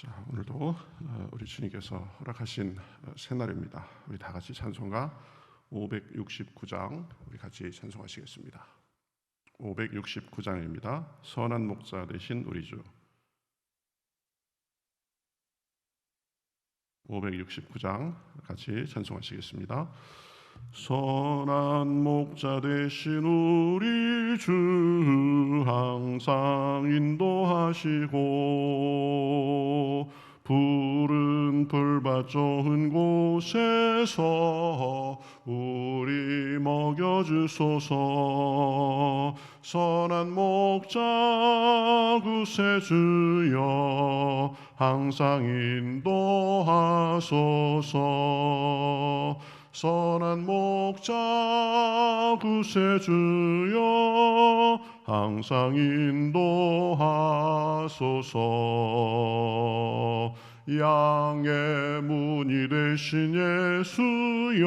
자, 오늘도 우리 주님께서 허락하신 새날입니다. 우리 다 같이 찬송가 569장 우리 같이 찬송하시겠습니다. 569장입니다. 선한 목자 되신 우리 주. 569장 같이 찬송하시겠습니다. 선한 목자 되신 우리 주 항상 인도하시고 푸른 풀밭 좋은 곳에서 우리 먹여주소서. 선한 목자 구세주여 항상 인도하소서. 선한 목자 구세주여 항상 인도하소서. 양의 문이 되신 예수여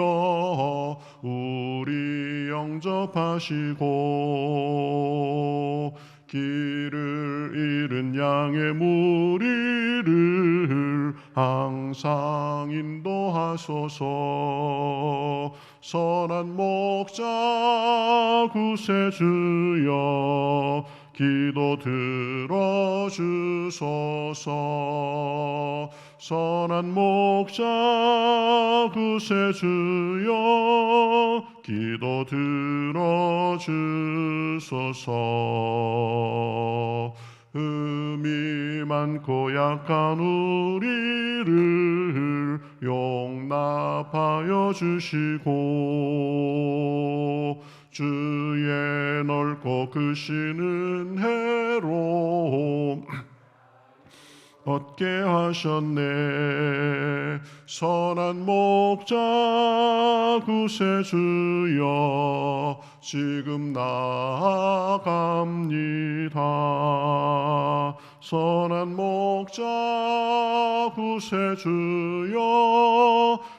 우리 영접하시고 길을 잃은 양의 무리를 항상 인도하소서. 선한 목자 구세주여 기도 들어주소서. 선한 목자 구세주여 기도 들어주소서. 흠이 많고 약한 우리를 용납하여 주시고 주의 넓고 크신 은혜로 얻게 하셨네. 선한 목자 구세주여 지금 나아갑니다. 선한 목자 구세주여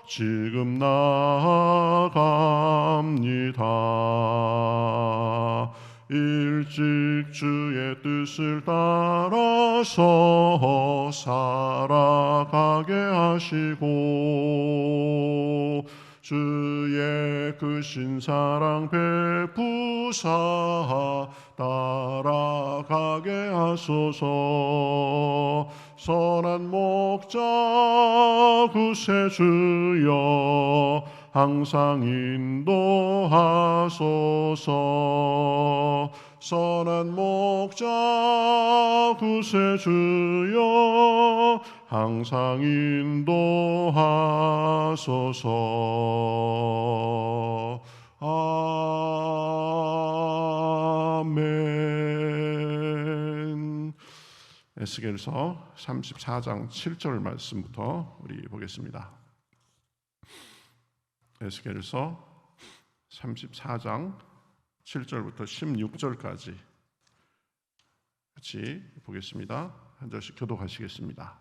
지금 나아갑니다. 일찍 주의 뜻을 따라서 살아가게 하시고 주의 크신 사랑 베푸사 따라가게 하소서. 선한 목자 구세주여 항상 인도하소서. 선한 목자 구세주여 항상 인도하소서. 아멘. 에스겔서 34장 7절 말씀부터 우리 보겠습니다. 에스겔서 34장 7절부터 16절까지 같이 보겠습니다. 한 절씩 교독하시겠습니다.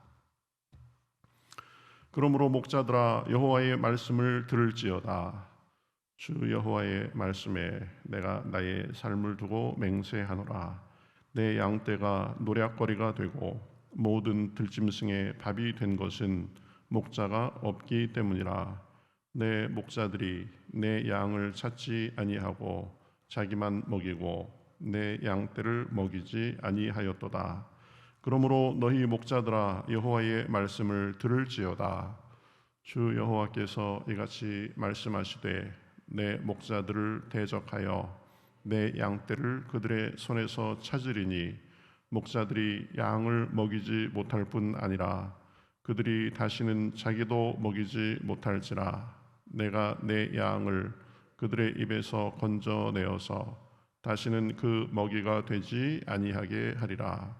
그러므로 목자들아 여호와의 말씀을 들을지어다. 주 여호와의 말씀에 내가 나의 삶을 두고 맹세하노라. 내 양떼가 노략거리가 되고 모든 들짐승의 밥이 된 것은 목자가 없기 때문이라. 내 목자들이 내 양을 찾지 아니하고 자기만 먹이고 내 양떼를 먹이지 아니하였도다. 그러므로 너희 목자들아 여호와의 말씀을 들을지어다. 주 여호와께서 이같이 말씀하시되 내 목자들을 대적하여 내 양떼를 그들의 손에서 찾으리니 목자들이 양을 먹이지 못할 뿐 아니라 그들이 다시는 자기도 먹이지 못할지라. 내가 내 양을 그들의 입에서 건져내어서 다시는 그 먹이가 되지 아니하게 하리라.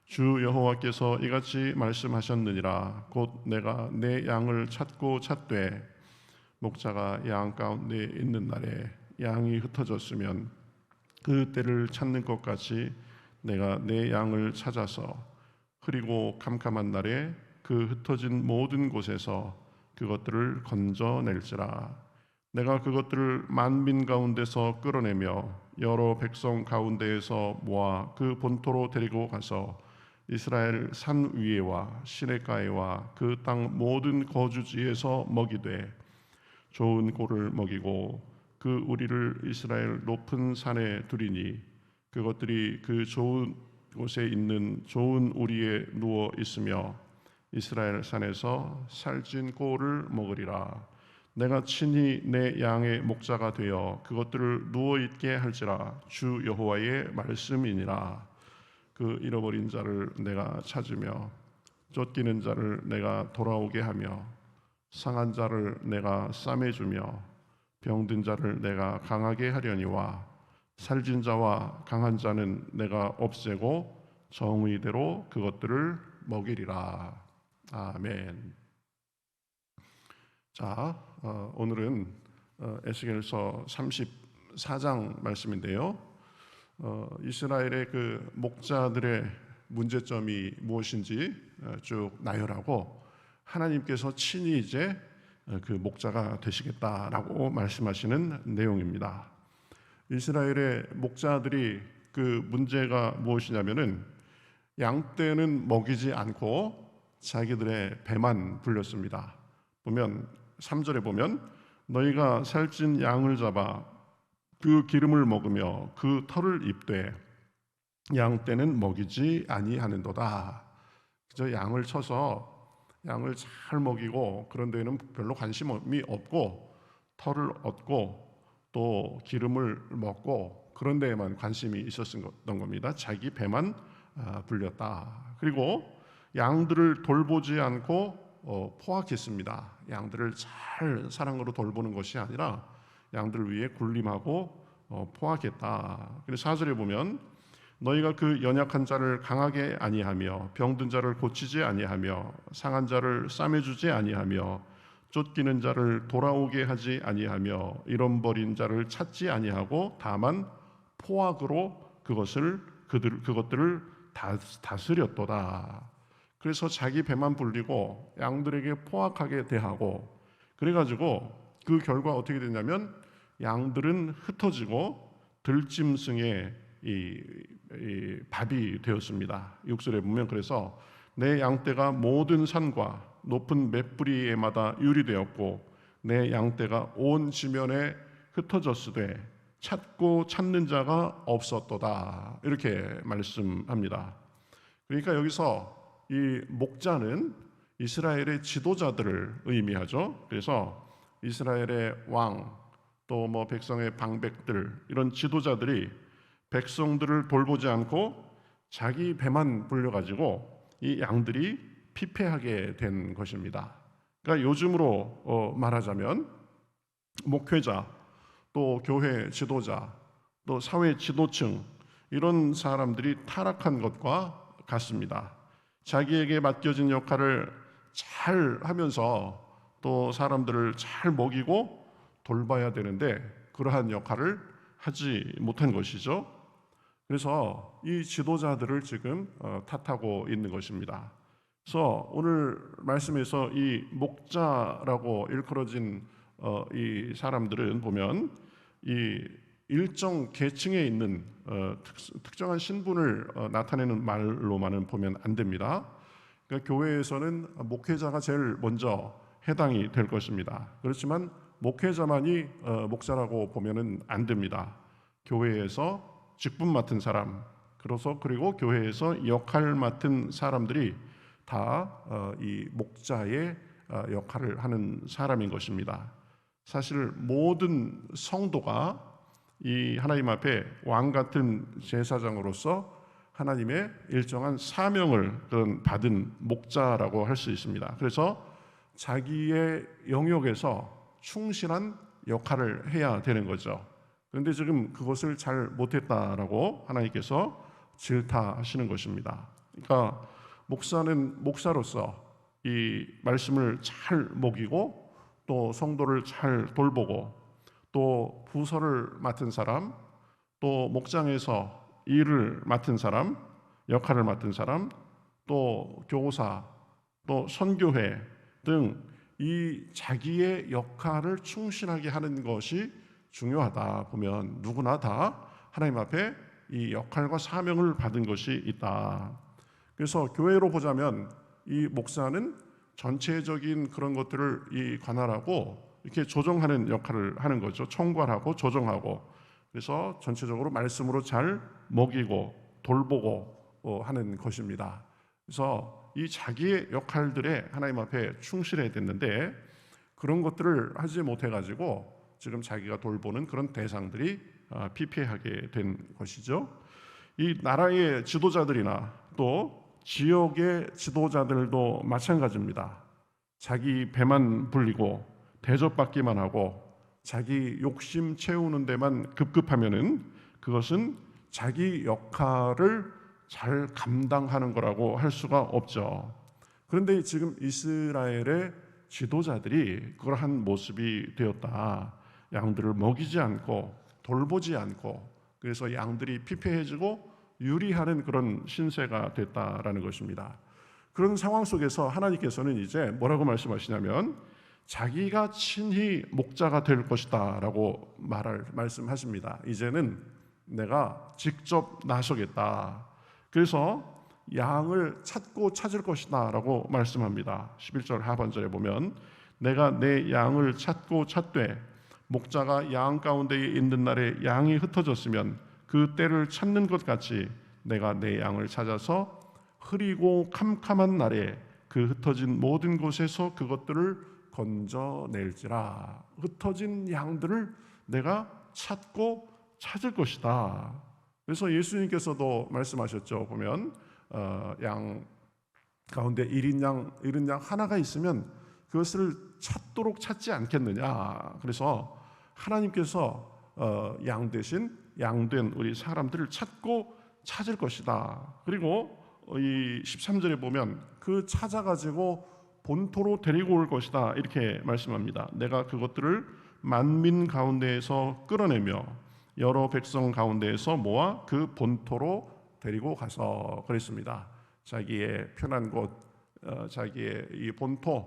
주 여호와께서 이같이 말씀하셨느니라. 곧 내가 내 양을 찾고 찾되 목자가 양 가운데 있는 날에 양이 흩어졌으면 그 때를 찾는 것 같이 내가 내 양을 찾아서 흐리고 캄캄한 날에 그 흩어진 모든 곳에서 그것들을 건져낼지라. 내가 그것들을 만민 가운데서 끌어내며 여러 백성 가운데에서 모아 그 본토로 데리고 가서 이스라엘 산 위에와 시냇가에와 그 땅 모든 거주지에서 먹이되 좋은 꼴을 먹이고 그 우리를 이스라엘 높은 산에 두리니 그것들이 그 좋은 곳에 있는 좋은 우리에 누워 있으며 이스라엘 산에서 살찐 꼴을 먹으리라. 내가 친히 내 양의 목자가 되어 그것들을 누워 있게 할지라. 주 여호와의 말씀이니라. 그 잃어버린 자를 내가 찾으며 쫓기는 자를 내가 돌아오게 하며 상한 자를 내가 싸매주며 병든 자를 내가 강하게 하려니와 살진 자와 강한 자는 내가 없애고 정의대로 그것들을 먹이리라. 아멘. 자, 오늘은 에스겔서 34장 말씀인데요. 이스라엘의 그 목자들의 문제점이 무엇인지 쭉 나열하고 하나님께서 친히 이제 그 목자가 되시겠다라고 말씀하시는 내용입니다. 이스라엘의 목자들이 그 문제가 무엇이냐면은 양떼는 먹이지 않고 자기들의 배만 불렸습니다. 보면 3절에 보면 너희가 살찐 양을 잡아 그 기름을 먹으며 그 털을 입되 양떼는 먹이지 아니하는도다. 그저 양을 쳐서 양을 잘 먹이고 그런 데에는 별로 관심이 없고 털을 얻고 또 기름을 먹고 그런 데에만 관심이 있었던 겁니다. 자기 배만 불렸다. 그리고 양들을 돌보지 않고 포악했습니다. 양들을 잘 사랑으로 돌보는 것이 아니라 양들 위에 군림하고 포악했다. 그래서 4절에 보면 너희가 그 연약한 자를 강하게 아니하며 병든 자를 고치지 아니하며 상한 자를 싸매주지 아니하며 쫓기는 자를 돌아오게 하지 아니하며 잃어버린 자를 찾지 아니하고 다만 포악으로 그것들을 다스렸도다. 그래서 자기 배만 불리고 양들에게 포악하게 대하고 그래가지고 그 결과 어떻게 됐냐면 양들은 흩어지고 들짐승의 이 밥이 되었습니다. 6절에 보면 그래서 내 양떼가 모든 산과 높은 맷뿌리에마다 유리되었고 내 양떼가 온 지면에 흩어졌으되 찾고 찾는 자가 없었도다. 이렇게 말씀합니다. 그러니까 여기서 이 목자는 이스라엘의 지도자들을 의미하죠. 그래서 이스라엘의 왕, 또 뭐 백성의 방백들 이런 지도자들이 백성들을 돌보지 않고 자기 배만 불려가지고 이 양들이 피폐하게 된 것입니다. 그러니까 요즘으로 말하자면 목회자, 또 교회 지도자, 또 사회 지도층 이런 사람들이 타락한 것과 같습니다. 자기에게 맡겨진 역할을 잘 하면서 또 사람들을 잘 먹이고 돌봐야 되는데 그러한 역할을 하지 못한 것이죠. 그래서 이 지도자들을 지금 탓하고 있는 것입니다. 그래서 오늘 말씀에서 이 목자라고 일컬어진 이 사람들은 보면 이 일정 계층에 있는 특정한 신분을 나타내는 말로만은 보면 안 됩니다. 그러니까 교회에서는 목회자가 제일 먼저 해당이 될 것입니다. 그렇지만 목회자만이 목사라고 보면은 안 됩니다. 교회에서 직분 맡은 사람, 그리고 교회에서 역할 맡은 사람들이 다 이 목자의 역할을 하는 사람인 것입니다. 사실 모든 성도가 이 하나님 앞에 왕 같은 제사장으로서 하나님의 일정한 사명을 받은 목자라고 할 수 있습니다. 그래서 자기의 영역에서 충실한 역할을 해야 되는 거죠. 그런데 지금 그것을 잘 못했다라고 하나님께서 질타하시는 것입니다. 그러니까 목사는 목사로서 이 말씀을 잘 먹이고 또 성도를 잘 돌보고 또 부서를 맡은 사람, 또 목장에서 일을 맡은 사람, 역할을 맡은 사람, 또 교사, 또 선교회 등 이 자기의 역할을 충실하게 하는 것이 중요하다 보면 누구나 다 하나님 앞에 이 역할과 사명을 받은 것이 있다. 그래서 교회로 보자면 이 목사는 전체적인 그런 것들을 관할하고 이렇게 조정하는 역할을 하는 거죠. 총괄하고 조정하고. 그래서 전체적으로 말씀으로 잘 먹이고 돌보고 하는 것입니다. 그래서 이 자기의 역할들에 하나님 앞에 충실해야 됐는데 그런 것들을 하지 못해가지고 지금 자기가 돌보는 그런 대상들이 피폐하게 된 것이죠. 이 나라의 지도자들이나 또 지역의 지도자들도 마찬가지입니다. 자기 배만 불리고 대접받기만 하고 자기 욕심 채우는 데만 급급하면은 그것은 자기 역할을 잘 감당하는 거라고 할 수가 없죠. 그런데 지금 이스라엘의 지도자들이 그걸 한 모습이 되었다. 양들을 먹이지 않고 돌보지 않고 그래서 양들이 피폐해지고 유리하는 그런 신세가 됐다라는 것입니다. 그런 상황 속에서 하나님께서는 이제 뭐라고 말씀하시냐면 자기가 친히 목자가 될 것이다 라고 말씀하십니다. 이제는 내가 직접 나서겠다. 그래서 양을 찾고 찾을 것이다 라고 말씀합니다. 11절 하반절에 보면 내가 내 양을 찾고 찾되 목자가 양 가운데에 있는 날에 양이 흩어졌으면 그 때를 찾는 것 같이 내가 내 양을 찾아서 흐리고 캄캄한 날에 그 흩어진 모든 곳에서 그것들을 건져낼지라. 흩어진 양들을 내가 찾고 찾을 것이다. 그래서 예수님께서도 말씀하셨죠. 보면 양 가운데 잃은 양 하나가 있으면 그것을 찾도록 찾지 않겠느냐. 그래서 하나님께서 양 대신 양된 우리 사람들을 찾고 찾을 것이다. 그리고 이 13절에 보면 그 찾아가지고 본토로 데리고 올 것이다 이렇게 말씀합니다. 내가 그것들을 만민 가운데에서 끌어내며 여러 백성 가운데에서 모아 그 본토로 데리고 가서 그랬습니다. 자기의 편한 곳, 자기의 이 본토,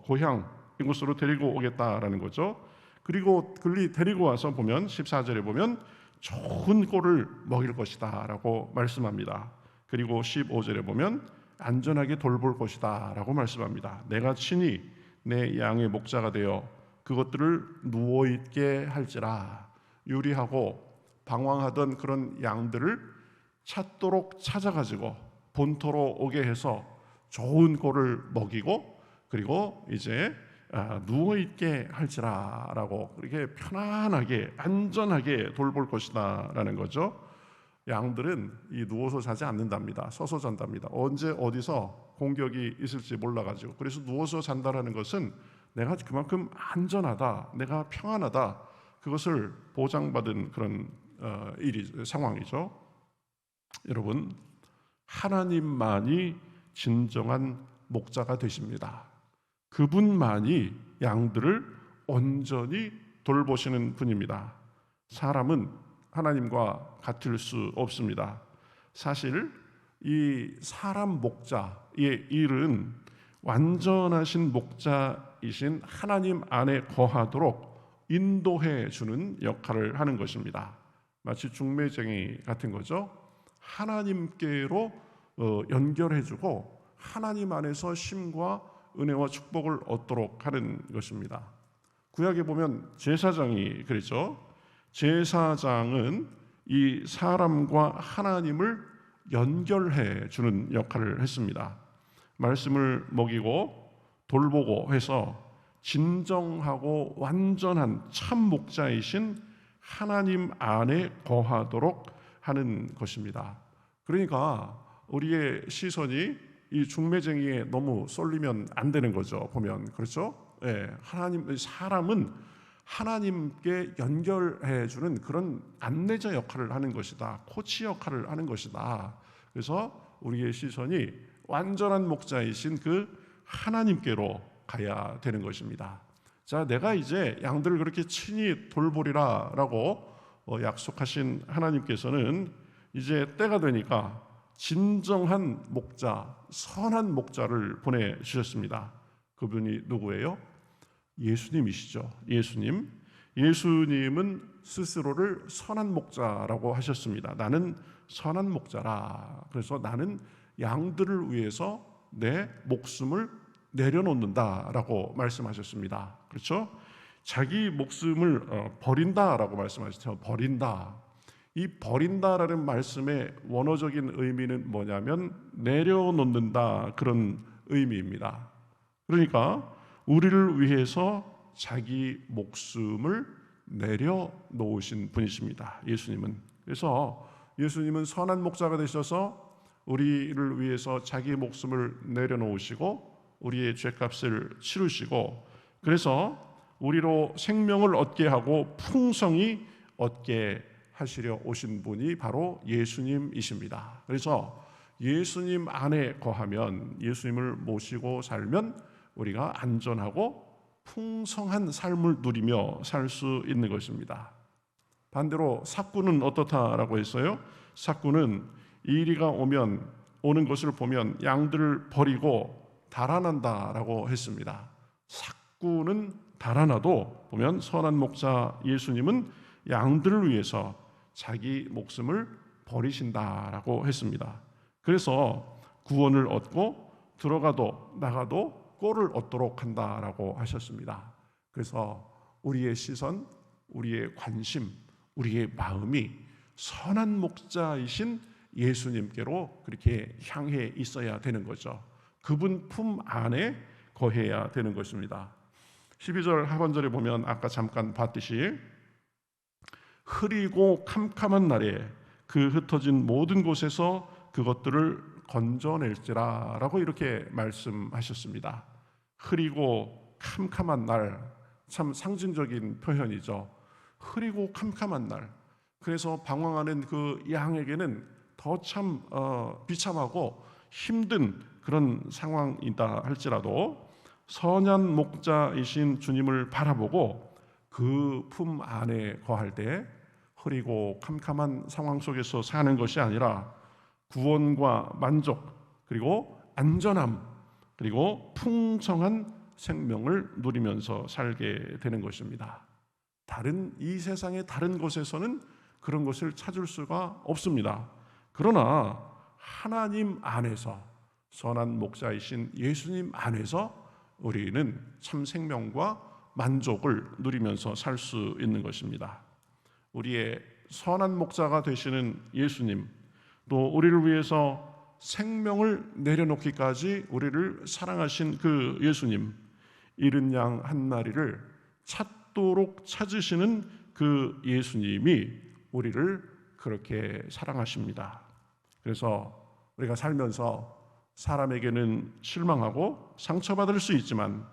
고향 이곳으로 데리고 오겠다라는 거죠. 그리고 데리고 와서 보면 14절에 보면 좋은 꼴을 먹일 것이다 라고 말씀합니다. 그리고 15절에 보면 안전하게 돌볼 것이다 라고 말씀합니다. 내가 친히 내 양의 목자가 되어 그것들을 누워있게 할지라. 유리하고 방황하던 그런 양들을 찾도록 찾아가지고 본토로 오게 해서 좋은 꼴을 먹이고 그리고 이제 누워있게 할지라 라고 이렇게 편안하게 안전하게 돌볼 것이다 라는 거죠. 양들은 이 누워서 자지 않는답니다. 서서 잔답니다. 언제 어디서 공격이 있을지 몰라가지고. 그래서 누워서 잔다라는 것은 내가 그만큼 안전하다, 내가 평안하다, 그것을 보장받은 그런 상황이죠. 여러분, 하나님만이 진정한 목자가 되십니다. 그분만이 양들을 온전히 돌보시는 분입니다. 사람은 하나님과 같을 수 없습니다. 사실 이 사람 목자의 일은 완전하신 목자이신 하나님 안에 거하도록 인도해 주는 역할을 하는 것입니다. 마치 중매쟁이 같은 거죠. 하나님께로 연결해 주고 하나님 안에서 쉼과 은혜와 축복을 얻도록 하는 것입니다. 구약에 보면 제사장이 그랬죠. 제사장은 이 사람과 하나님을 연결해 주는 역할을 했습니다. 말씀을 먹이고 돌보고 해서 진정하고 완전한 참 목자이신 하나님 안에 거하도록 하는 것입니다. 그러니까 우리의 시선이 이 중매쟁이에 너무 쏠리면 안 되는 거죠. 보면 그렇죠? 예, 사람은 하나님께 연결해 주는 그런 안내자 역할을 하는 것이다. 코치 역할을 하는 것이다. 그래서 우리의 시선이 완전한 목자이신 그 하나님께로 가야 되는 것입니다. 자, 내가 이제 양들을 그렇게 친히 돌보리라라고 약속하신 하나님께서는 이제 때가 되니까 진정한 목자, 선한 목자를 보내주셨습니다. 그분이 누구예요? 예수님이시죠. 예수님은 스스로를 선한 목자라고 하셨습니다. 나는 선한 목자라. 그래서 나는 양들을 위해서 내 목숨을 내려놓는다라고 말씀하셨습니다. 그렇죠? 자기 목숨을 버린다라고 말씀하셨죠. 버린다. 이 버린다라는 말씀의 원어적인 의미는 뭐냐면 내려놓는다, 그런 의미입니다. 그러니까 우리를 위해서 자기 목숨을 내려놓으신 분이십니다. 예수님은. 그래서 예수님은 선한 목자가 되셔서 우리를 위해서 자기 목숨을 내려놓으시고 우리의 죄값을 치르시고, 그래서 우리로 생명을 얻게 하고 풍성히 얻게 하시려 오신 분이 바로 예수님이십니다. 그래서 예수님 안에 거하면, 예수님을 모시고 살면 우리가 안전하고 풍성한 삶을 누리며 살 수 있는 것입니다. 반대로 삭구는 어떻다라고 했어요? 삭구는 이리가 오는 것을 보면 양들을 버리고 달아난다라고 했습니다. 삭구는 달아나도 보면 선한 목자 예수님은 양들을 위해서 자기 목숨을 버리신다라고 했습니다. 그래서 구원을 얻고 들어가도 나가도 꼴을 얻도록 한다라고 하셨습니다. 그래서 우리의 시선, 우리의 관심, 우리의 마음이 선한 목자이신 예수님께로 그렇게 향해 있어야 되는 거죠. 그분 품 안에 거해야 되는 것입니다. 12절 하반절에 보면 아까 잠깐 봤듯이 흐리고 캄캄한 날에 그 흩어진 모든 곳에서 그것들을 건져낼지라 라고 이렇게 말씀하셨습니다. 흐리고 캄캄한 날, 참 상징적인 표현이죠. 흐리고 캄캄한 날. 그래서 방황하는 그 양에게는 더 참 비참하고 힘든 그런 상황이다 할지라도 선한 목자이신 주님을 바라보고 그 품 안에 거할 때 흐리고 캄캄한 상황 속에서 사는 것이 아니라 구원과 만족, 그리고 안전함, 그리고 풍성한 생명을 누리면서 살게 되는 것입니다. 이 세상의 다른 곳에서는 그런 것을 찾을 수가 없습니다. 그러나 하나님 안에서, 선한 목자이신 예수님 안에서 우리는 참 생명과 만족을 누리면서 살 수 있는 것입니다. 우리의 선한 목자가 되시는 예수님, 또 우리를 위해서 생명을 내려놓기까지 우리를 사랑하신 그 예수님, 잃은 양 한 마리를 찾도록 찾으시는 그 예수님이 우리를 그렇게 사랑하십니다. 그래서 우리가 살면서 사람에게는 실망하고 상처받을 수 있지만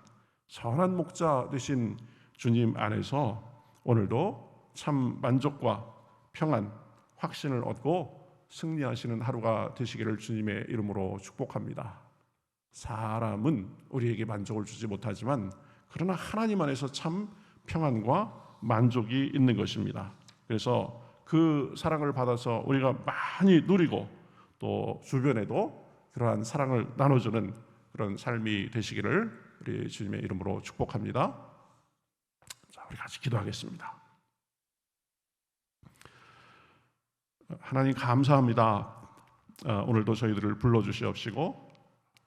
선한 목자 되신 주님 안에서 오늘도 참 만족과 평안, 확신을 얻고 승리하시는 하루가 되시기를 주님의 이름으로 축복합니다. 사람은 우리에게 만족을 주지 못하지만 그러나 하나님 안에서 참 평안과 만족이 있는 것입니다. 그래서 그 사랑을 받아서 우리가 많이 누리고 또 주변에도 그러한 사랑을 나눠주는 그런 삶이 되시기를 우리 주님의 이름으로 축복합니다. 자, 우리 같이 기도하겠습니다. 하나님 감사합니다. 오늘도 저희들을 불러주시옵시고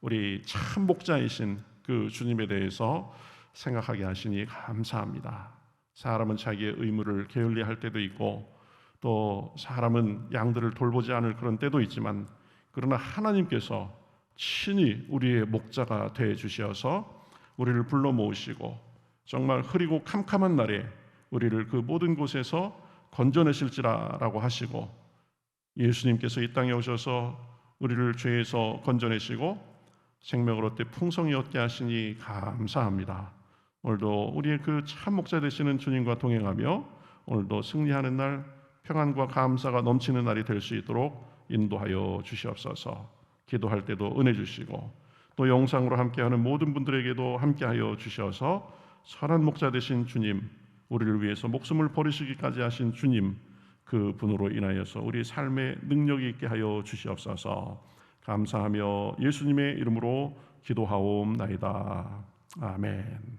우리 참 목자이신 그 주님에 대해서 생각하게 하시니 감사합니다. 사람은 자기의 의무를 게을리할 때도 있고 또 사람은 양들을 돌보지 않을 그런 때도 있지만 그러나 하나님께서 친히 우리의 목자가 되어 주셔서 우리를 불러 모으시고 정말 흐리고 캄캄한 날에 우리를 그 모든 곳에서 건져내실지라라고 하시고 예수님께서 이 땅에 오셔서 우리를 죄에서 건져내시고 생명을 얻되 풍성히 얻게 하시니 감사합니다. 오늘도 우리의 그 참 목자 되시는 주님과 동행하며 오늘도 승리하는 날, 평안과 감사가 넘치는 날이 될 수 있도록 인도하여 주시옵소서. 기도할 때도 은혜 주시고 또 영상으로 함께하는 모든 분들에게도 함께하여 주셔서 선한 목자 되신 주님, 우리를 위해서 목숨을 버리시기까지 하신 주님, 그 분으로 인하여서 우리 삶의 능력이 있게 하여 주시옵소서. 감사하며 예수님의 이름으로 기도하옵나이다. 아멘.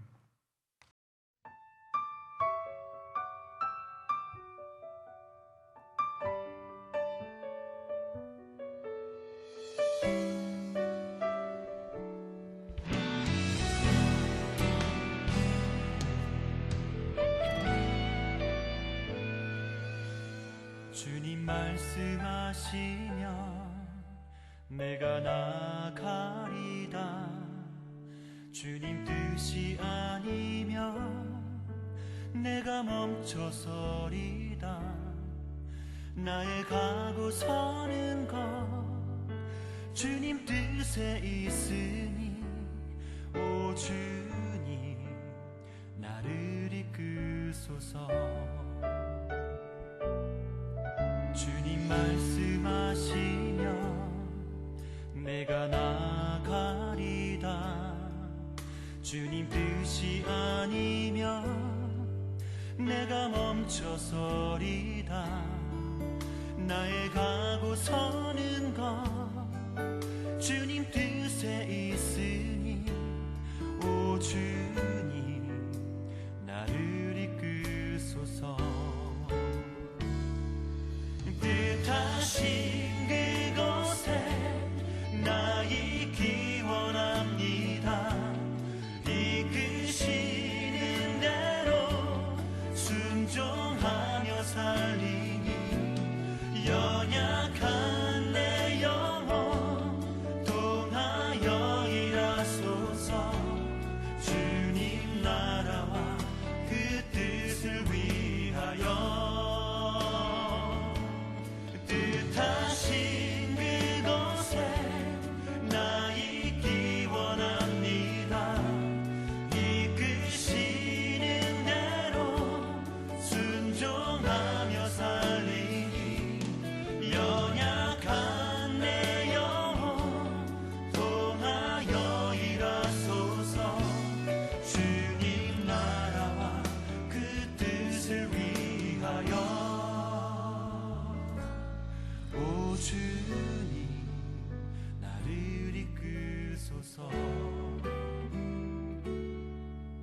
말씀하시면 내가 나가리다. 주님 뜻이 아니면 내가 멈춰서리다. 나의 가고 서는 것 주님 뜻에 있으니 오 주님 나를 이끄소서. 주님 말씀하시면 내가 나가리다. 주님 뜻이 아니면 내가 멈춰서리다. 나의 가고 서는 것 주님 뜻에 있으니